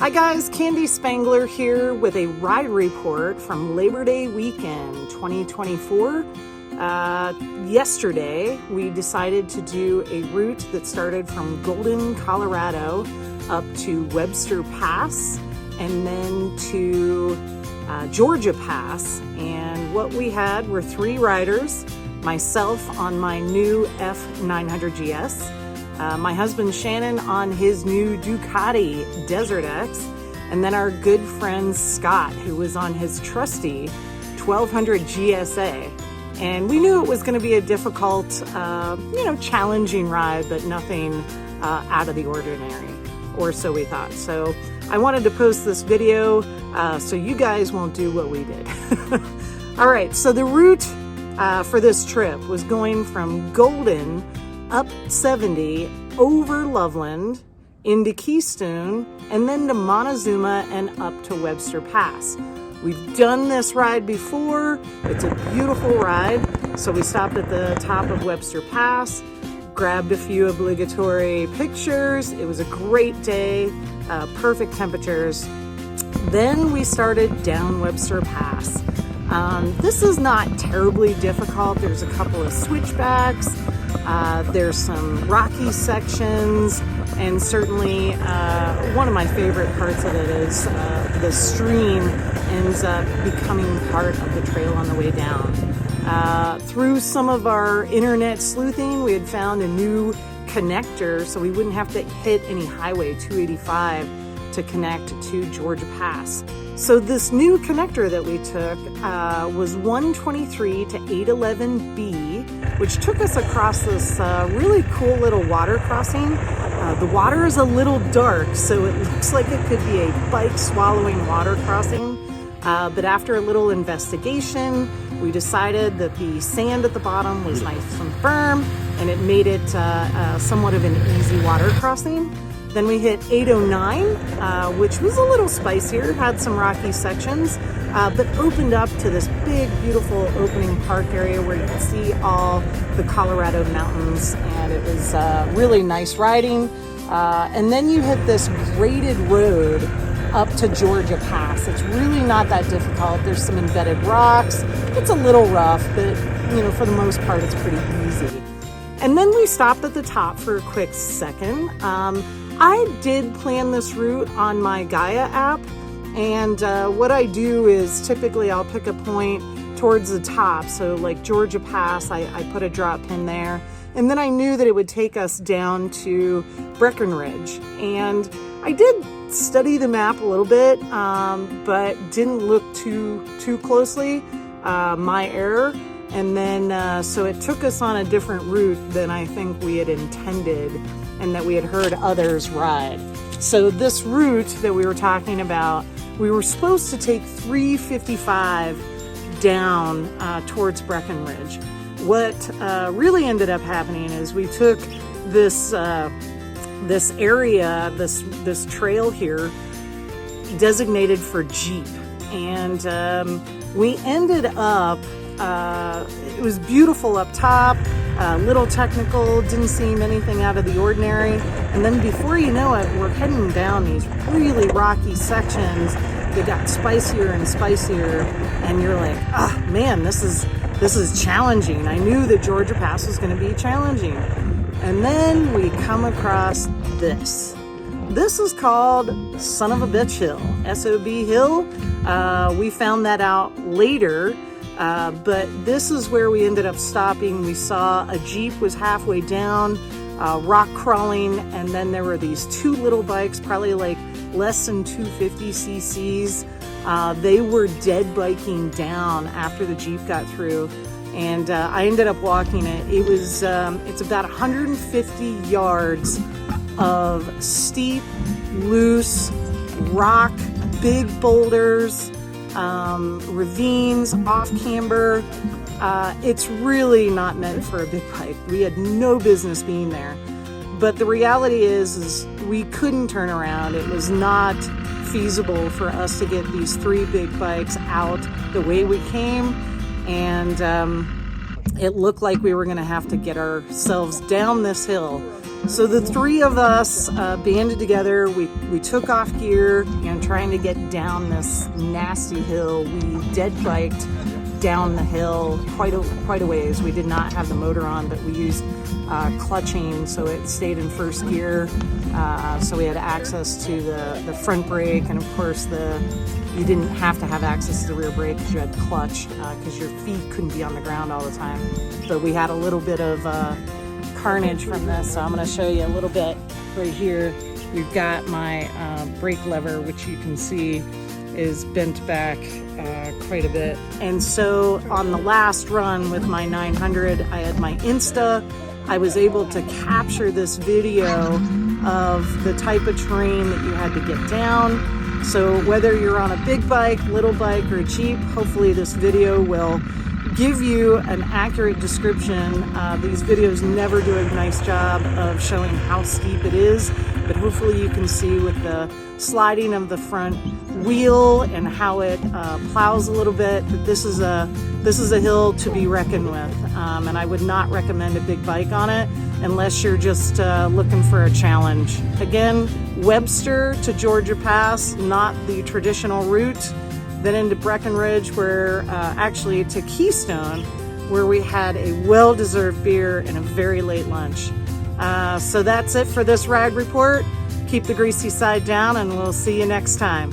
Hi guys, Candy Spangler here with a ride report from Labor Day weekend 2024. Yesterday we decided to do a route that started from Golden, Colorado up to Webster Pass and then to Georgia Pass. And what we had were 3 riders, myself on my new F900 GS, my husband Shannon on his new Ducati Desert X, and then our good friend Scott, who was on his trusty 1200 GSA. And we knew it was going to be a difficult, challenging ride, but nothing out of the ordinary, or so we thought. So I wanted to post this video so you guys won't do what we did. All right, so the route for this trip was going from Golden up 70 over Loveland into Keystone and then to Montezuma and up to Webster Pass. We've done this ride before. It's a beautiful ride. So we stopped at the top of Webster Pass, grabbed a few obligatory pictures. It was a great day, perfect temperatures. Then we started down Webster Pass. This is not terribly difficult. There's a couple of switchbacks. There's some rocky sections, and certainly one of my favorite parts of it is the stream ends up becoming part of the trail on the way down. Through some of our internet sleuthing, we had found a new connector so we wouldn't have to hit any Highway 285 to connect to Georgia Pass. So this new connector that we took was 123 to 811B, which took us across this really cool little water crossing. The water is a little dark, so it looks like it could be a bike swallowing water crossing. But after a little investigation, we decided that the sand at the bottom was nice and firm, and it made it somewhat of an easy water crossing. Then we hit 809, which was a little spicier, had some rocky sections, but opened up to this big, beautiful opening park area where you could see all the Colorado mountains, and it was really nice riding. And then you hit this graded road up to Georgia Pass. It's really not that difficult. There's some embedded rocks. It's a little rough, but for the most part, it's pretty easy. And then we stopped at the top for a quick second. I did plan this route on my Gaia app, and what I do is typically I'll pick a point towards the top. So like Georgia Pass, I put a drop pin there, and then I knew that it would take us down to Breckenridge. And I did study the map a little bit, but didn't look too closely. My error. And then, so it took us on a different route than I think we had intended and that we had heard others ride. So this route that we were talking about, we were supposed to take 355 down towards Breckenridge. What really ended up happening is we took this area, this trail here, designated for Jeep, and we ended up. It was beautiful up top, a little technical, didn't seem anything out of the ordinary. And then before you know it, we're heading down these really rocky sections. They got spicier and spicier, and you're like, oh man, this is challenging. I knew that Georgia Pass was going to be challenging. And then we come across this. This is called Son of a Bitch Hill, SOB Hill. We found that out later. But this is where we ended up stopping. We saw a Jeep was halfway down, rock crawling, and then there were these 2 little bikes, probably like less than 250 cc's. They were dead biking down after the Jeep got through, and I ended up walking it. It was it's about 150 yards of steep, loose rock, big boulders, ravines, off camber. It's really not meant for a big bike. We had no business being there. But the reality is we couldn't turn around. It was not feasible for us to get these 3 big bikes out the way we came. And it looked like we were going to have to get ourselves down this hill So the three of us banded together. We took off gear and trying to get down this nasty hill. We dead biked down the hill quite a ways. We did not have the motor on, but we used clutching, so it stayed in first gear. So we had access to the front brake, and of course you didn't have to have access to the rear brake because you had clutch, because your feet couldn't be on the ground all the time. But we had a little bit of carnage from this, so I'm going to show you a little bit right here. We've got my brake lever, which you can see is bent back quite a bit. And so on the last run with my 900, I had my Insta. I was able to capture this video of the type of terrain that you had to get down. So whether you're on a big bike, little bike, or a Jeep, hopefully this video will give you an accurate description. These videos never do a nice job of showing how steep it is, but hopefully you can see with the sliding of the front wheel and how it plows a little bit that this is a hill to be reckoned with, and I would not recommend a big bike on it unless you're just looking for a challenge. Again, Webster to Georgia Pass, not the traditional route. Then into Breckenridge, where actually to Keystone, where we had a well-deserved beer and a very late lunch. So that's it for this ride report. Keep the greasy side down, and we'll see you next time.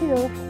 Hill.